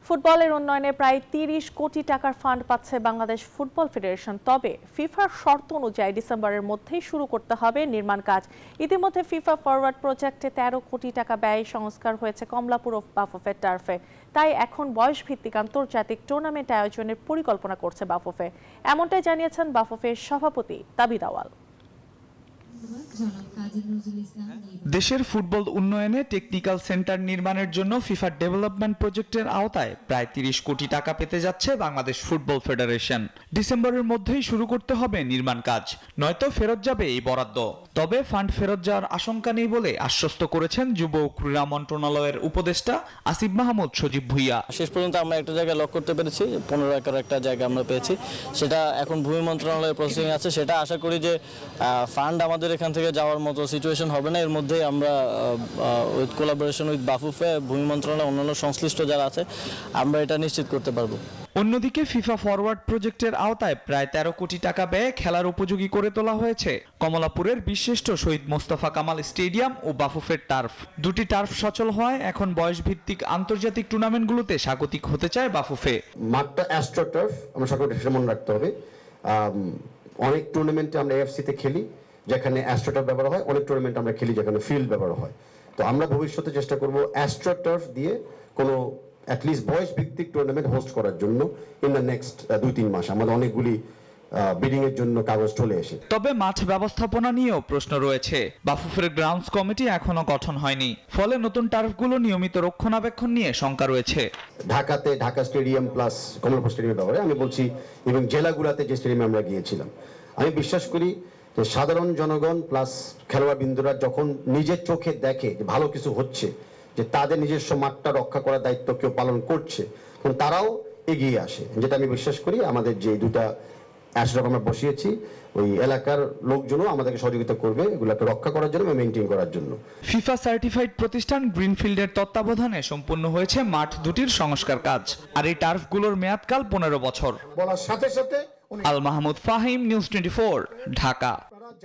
ফুটবলের উন্নয়নে প্রায় ৩০ কোটি টাকার ফান্ড পাচ্ছে বাংলাদেশ ফুটবল ফেডারেশন। তবে ফিফার শর্ত অনুযায়ী ডিসেম্বরের মধ্যেই শুরু করতে হবে নির্মাণ কাজ। ইতিমধ্যে ফিফা ফরওয়ার্ড প্রজেক্টে ১৩ কোটি টাকা ব্যয় সংস্কার হয়েছে কমলাপুর ও বাফুফের টার্ফে। তাই এখন বয়সভিত্তিক আন্তর্জাতিক টুর্নামেন্ট আয়োজনের পরিকল্পনা করছে বাফুফে। এমনটাই জানিয়েছেন বাফুফের সভাপতি তাবিদ আওয়াল। দেশের ফুটবল উন্নয়নে টেকনিক্যাল সেন্টার নির্মাণের জন্য ফিফা ডেভেলপমেন্ট প্রজেক্টের আওতায় প্রায় ৩০ কোটি টাকা পেতে যাচ্ছে বাংলাদেশ ফুটবল ফেডারেশন। ডিসেম্বরের মধ্যেই শুরু করতে হবে নির্মাণ কাজ, নয়তো ফেরত যাবে এই বরাদ্দ। তবে ফান্ড ফেরত যাওয়ার আশঙ্কা নেই বলে আশ্বস্ত করেছেন যুব ও ক্রীড়া মন্ত্রণালয়ের উপদেষ্টা আসিফ মাহমুদ সজীব ভুইয়া। শেষ পর্যন্ত আমরা একটা জায়গায় লক করতে পেরেছি, ১৫ একর একটা জায়গা আমরা পেয়েছি। সেটা এখন ভূমি মন্ত্রণালয়ের প্রসেসিং আছে। সেটা আশা করি যে ফান্ড আমাদের এখান থেকে যাওয়ার মতো সিচুয়েশন হবে না। এর মধ্যেই আমরা উইথ কোলাবোরেশন উইথ বাফুফে, ভূমি মন্ত্রণালয়, অন্যান্য সংশ্লিষ্ট যারা আছে, আমরা এটা নিশ্চিত করতে পারবো। অন্যদিকে ফিফা ফরওয়ার্ড প্রজেক্টের আওতায় প্রায় ১৩ কোটি টাকা ব্যয়ে খেলার উপযোগী করে তোলা হয়েছে কমলাপুরের বিশিষ্ট শহীদ মোস্তফা কামাল স্টেডিয়াম ও বাফুফের টার্ফ। দুটি টার্ফ সচল হওয়ায় এখন বয়সভিত্তিক আন্তর্জাতিক টুর্নামেন্টগুলোতে স্বাগতিক হতে চায় বাফুফে। মাঠটা অ্যাস্ট্রো টার্ফ, আমরা সকলকে মনে রাখতে হবে। অনেক টুর্নামেন্টে আমরা এফসিতে খেলি যেখানে অ্যাস্ট্রো টার্ফ ব্যবহার হয়, অনেক টুর্নামেন্ট আমরা খেলি যেখানে ফিল্ড ব্যবহার হয়। তো আমরা ভবিষ্যতে চেষ্টা করব অ্যাস্ট্রো টার্ফ দিয়ে কোনো অ্যাটলিস্ট বয়স ভিত্তিক টুর্নামেন্ট হোস্ট করার জন্য ইন দ্য নেক্সট ২-৩ মাস। আমাদের অনেকগুলি বিডিং এর জন্য কাগজ চলে এসে। তবে মাঠ ব্যবস্থাপনা নিয়েও প্রশ্ন রয়েছে। বাফুফের গ্রাউন্ডস কমিটি এখনো গঠন হয়নি, ফলে নতুন টার্ফগুলো নিয়মিত রক্ষণাবেক্ষণ নিয়ে শঙ্কা রয়েছে। ঢাকাতে ঢাকা স্টেডিয়াম প্লাস কমলাপুর স্টেডিয়ামের ব্যাপারে আমি বলছি, এবং জেলাগুলোতে যে স্টেডিয়ামে আমরা গিয়েছিলাম, আমি বিশ্বাস করি যে সাধারণ জনগণ প্লাস খেলোয়াড়বৃন্দরা যখন নিজের চোখে দেখে যে ভালো কিছু হচ্ছে, যে তাদের নিজস্ব মাঠটা রক্ষা করার দায়িত্ব কেউ পালন করছে, তারাও এগিয়ে আসে। যেটা আমি বিশ্বাস করি আমাদের যে দুটা অ্যাসডক আমরা বসিয়েছি, ওই এলাকার লোকজনও আমাদেরকে সহযোগিতা করবে এগুলোকে রক্ষা করার জন্য এবং মেইনটেইন করার জন্য। ফিফা সার্টিফাইড প্রতিষ্ঠান গ্রিনফিল্ডের তত্ত্বাবধানে সম্পন্ন হয়েছে মাঠ দুটির সংস্কার কাজ। আর এই টার্ফগুলোর মেয়াদকাল ১৫ বছর। বলার সাথে সাথে আল মাহমুদ ফাহিম, নিউজ 24, ঢাকা।